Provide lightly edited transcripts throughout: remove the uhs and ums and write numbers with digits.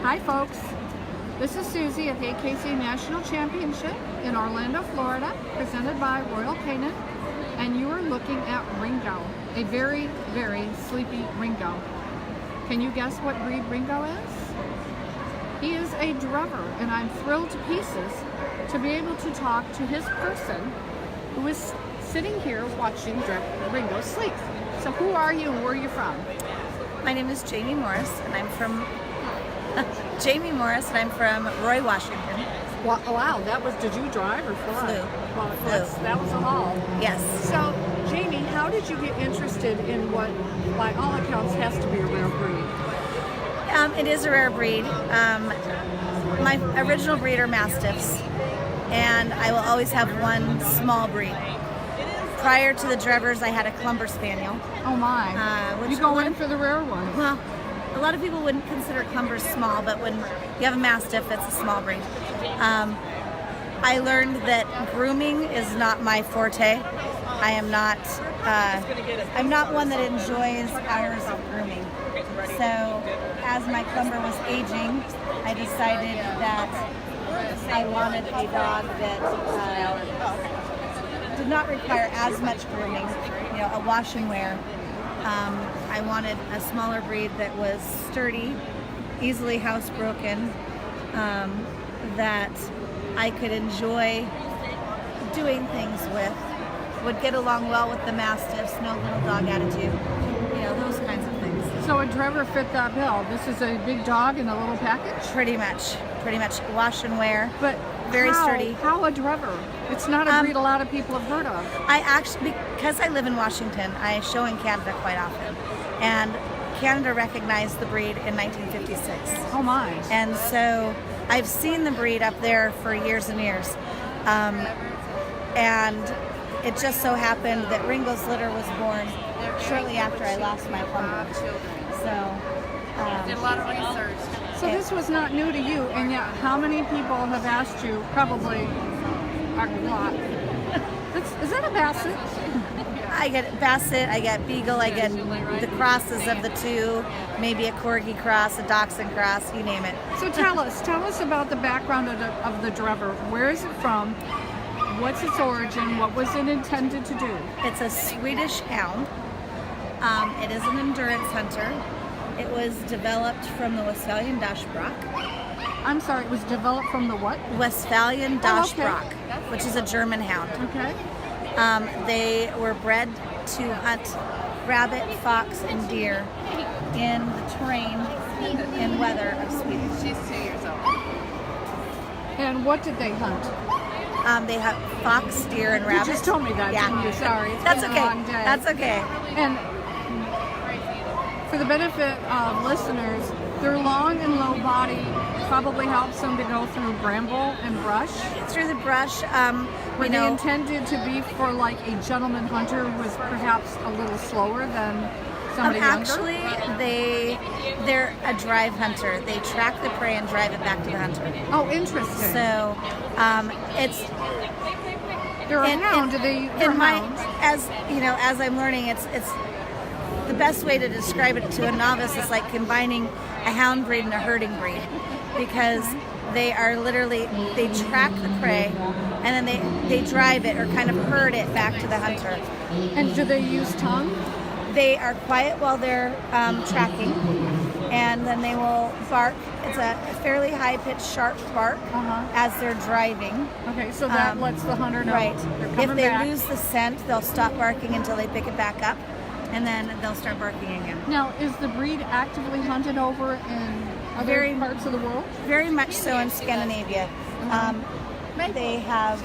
Hi folks, this is Susie at the AKC National Championship in Orlando, Florida, presented by Royal Canin, and you are looking at Ringo, a very, very sleepy Ringo. Can you guess what breed Ringo is? He is a Drever, and I'm thrilled to pieces to be able to talk to his person who is sitting here watching Ringo sleep. So who are you and where are you from? My name is Jamie Morris, and I'm from Roy, Washington. Wow, did you drive or fly? Flew. Well, that was a haul. Yes. So, Jamie, how did you get interested in what, by all accounts, has to be a rare breed? It is a rare breed. My original breed are Mastiffs, and I will always have one small breed. Prior to the Drevers, I had a Clumber Spaniel. Oh my. You go in for the rare one. Well, a lot of people wouldn't consider Clumbers small, but when you have a Mastiff, it's a small breed. I learned that grooming is not my forte. I'm not one that enjoys hours of grooming. So as my Clumber was aging, I decided that I wanted a dog that did not require as much grooming, a wash and wear. I wanted a smaller breed that was sturdy, easily housebroken, that I could enjoy doing things with, would get along well with the Mastiffs, no little dog attitude, those kinds of things. So a Drever fit that bill. This is a big dog in a little package? Pretty much wash and wear, but very sturdy. How a Drever? It's not a breed a lot of people have heard of. Because I live in Washington, I show in Canada quite often, and Canada recognized the breed in 1956. Oh my. And so I've seen the breed up there for years and years. And it just so happened that Ringo's litter was born shortly after I lost my Clumber. So did a lot of research. So this was not new to you, and yet how many people have asked you? Probably a lot. Is that a Basset? I get Basset, I get Beagle, I get the crosses of the two, maybe a Corgi cross, a Dachshund cross, you name it. So tell us about the background of the Drever. Where is it from? What's its origin? What was it intended to do? It's a Swedish hound. It is an endurance hunter. It was developed from the Westphalian Dachshund. I'm sorry, it was developed from the what? Westphalian Dachshund, okay. Which is a German hound. Okay. They were bred to hunt rabbit, fox, and deer in the terrain and weather of Sweden. She's 2 years old. And what did they hunt? They have fox, deer, and rabbit. You just told me that, didn't you? Sorry. That's okay. That's okay. And for the benefit of listeners, their long and low body probably helps them to go through bramble and brush. Through the brush, Were they intended to be for like a gentleman hunter who was perhaps a little slower than somebody younger? Actually, they're a drive hunter. They track the prey and drive it back to the hunter. Oh, interesting. So they're a hound. As I'm learning, it's the best way to describe it to a novice is like combining a hound breed and a herding breed, because they are literally, they track the prey and then they drive it or kind of herd it back to the hunter. And do they use tongue? They are quiet while they're tracking, and then they will bark. It's a fairly high-pitched, sharp bark as they're driving. Okay, so that lets the hunter know. Right. They're coming If they back. lose the scent, they'll stop barking until they pick it back up, and then they'll start barking again. Now, is the breed actively hunted over in other parts of the world? Very much so in Scandinavia. They have.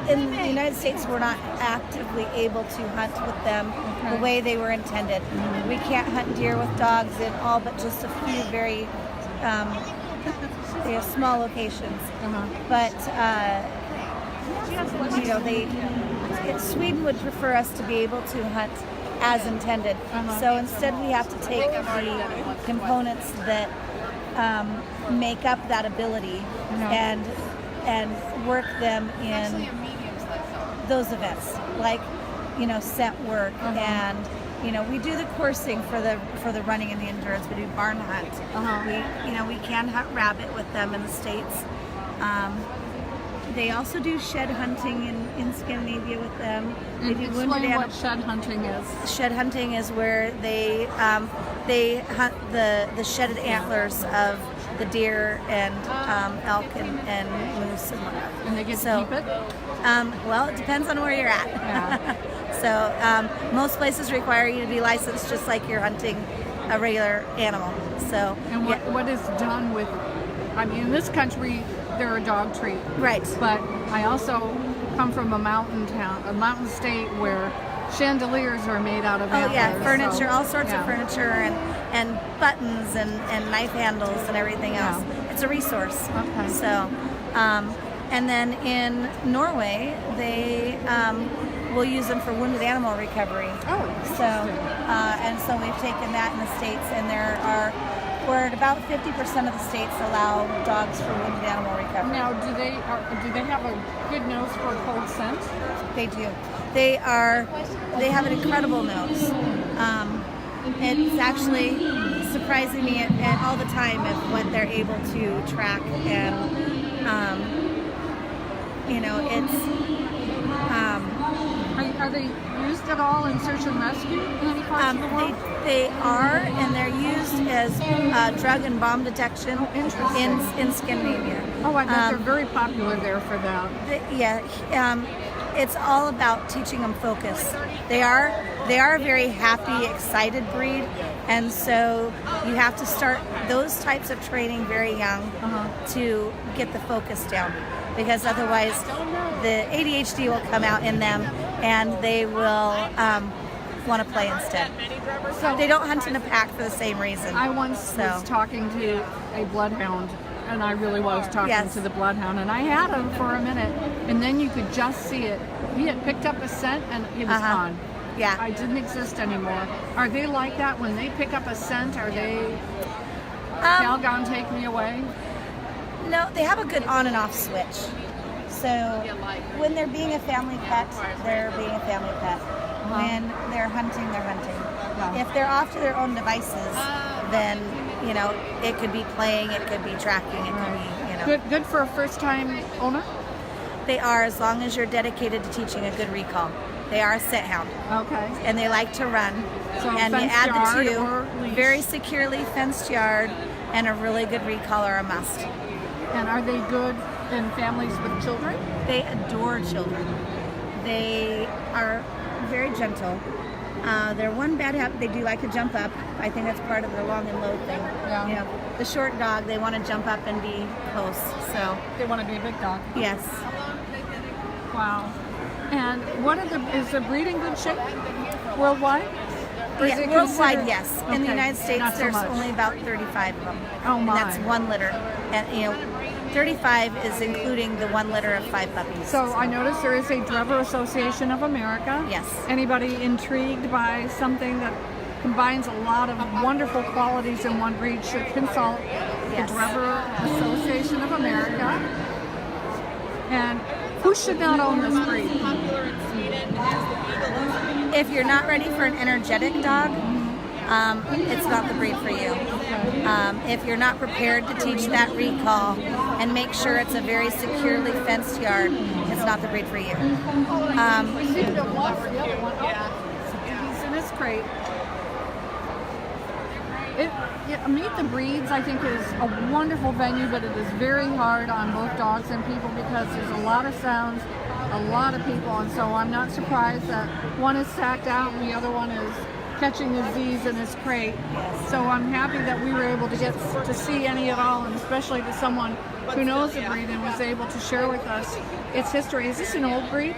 In the United States, we're not actively able to hunt with them the way they were intended. We can't hunt deer with dogs in all but just a few very small locations. But Sweden would prefer us to be able to hunt as intended. So instead, we have to take the components that make up that ability and work them in those events. Like scent work, and we do the coursing for the running and the endurance. We do barn hunt. We can hunt rabbit with them in the States. They also do shed hunting in Scandinavia with them. They do Explain what shed hunting is. Shed hunting is where they hunt the shedded antlers of the deer and elk and moose and whatnot. And they get to keep it? Well, it depends on where you're at. Yeah. So most places require you to be licensed just like you're hunting a regular animal. So and what is done with, I mean, in this country, they're a dog treat. Right. But I also come from a mountain town, a mountain state where chandeliers are made out of antlers. Oh yeah, furniture, all sorts of furniture and buttons and knife handles and everything else. It's a resource. Okay. So, and then in Norway, they will use them for wounded animal recovery. Oh. So, and so we've taken that in the States, and we're at about 50% of the states allow dogs for wounded animal recovery. Now, do they have a good nose for a cold scent? They do. They have an incredible nose. It's actually surprising me all the time of what they're able to track, and Are they used at all in search and rescue in any parts of the world? They are, and they're used as drug and bomb detection in Scandinavia. Oh, I bet they're very popular there for that. It's all about teaching them focus. They are a very happy, excited breed, and so you have to start those types of training very young to get the focus down, because otherwise the ADHD will come out in them and they will want to play instead. So they don't hunt in a pack for the same reason. I once was talking to a bloodhound, and I really was talking to the bloodhound, and I had him for a minute, and then you could just see it. He had picked up a scent and he was gone. Yeah. I didn't exist anymore. Are they like that when they pick up a scent? Are they Calgon, take me away? No, they have a good on and off switch. So when they're being a family pet, they're being a family pet. When they're hunting, they're hunting. If they're off to their own devices, then it could be playing, it could be tracking, it could be Good for a first-time owner. They are, as long as you're dedicated to teaching a good recall. They are a scent hound. Okay. And they like to run. So and you add the two, very securely fenced yard, and a really good recall are a must. And are they good in families with children? They adore children. They are very gentle. Their one bad habit, they do like to jump up. I think that's part of their long and low thing. Yeah. The short dog, they want to jump up and be close. So they want to be a big dog. Yes. Wow. And is the breed in good shape worldwide? Yeah, worldwide, yes. In the United States, there's only about 35 of them. Oh my! And that's one litter, and 35 is including the one litter of 5 puppies. So I noticed there is a Drever Association of America. Yes. Anybody intrigued by something that combines a lot of wonderful qualities in one breed should consult the Drever Association of America. And who should not own this breed? If you're not ready for an energetic dog, it's not the breed for you. If you're not prepared to teach that recall and make sure it's a very securely fenced yard, it's not the breed for you. We seem to have lost the other one. He's in his crate. Meet the Breeds, I think, is a wonderful venue, but it is very hard on both dogs and people because there's a lot of sounds, a lot of people, and so I'm not surprised that one is sacked out and the other one is catching his Z's in his crate. So I'm happy that we were able to get to see any at all, and especially to someone who knows the breed and was able to share with us its history. Is this an old breed?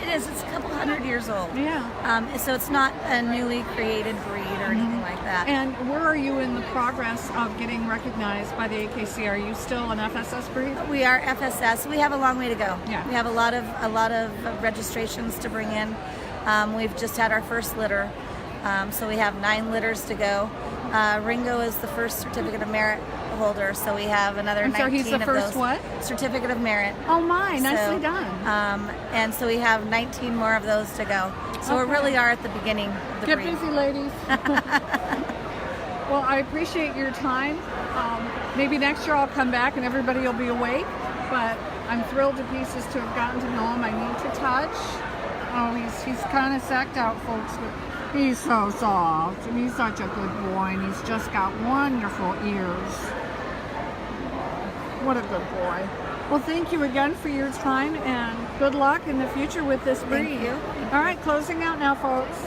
It is. It's a couple hundred years old. Yeah. So it's not a newly created breed or anything like that. And where are you in the progress of getting recognized by the AKC? Are you still an FSS breed? We are FSS. We have a long way to go. Yeah. We have a lot of registrations to bring in. We've just had our first litter, so we have 9 litters to go. Ringo is the first Certificate of Merit holder, so we have another I'm 19 sorry, he's the of first those. what? Certificate of Merit. Oh my, nicely So, done. And so we have 19 more of those to go. So we Okay. really are at the beginning of the Get breed. busy, ladies. Well, I appreciate your time. Maybe next year I'll come back and everybody will be awake, but I'm thrilled to pieces to have gotten to know him. I need to touch. Oh, he's kind of sacked out, folks, but he's so soft, and he's such a good boy, and he's just got wonderful ears. What a good boy. Well, thank you again for your time, and good luck in the future with this breed. Thank you. All right, closing out now, folks.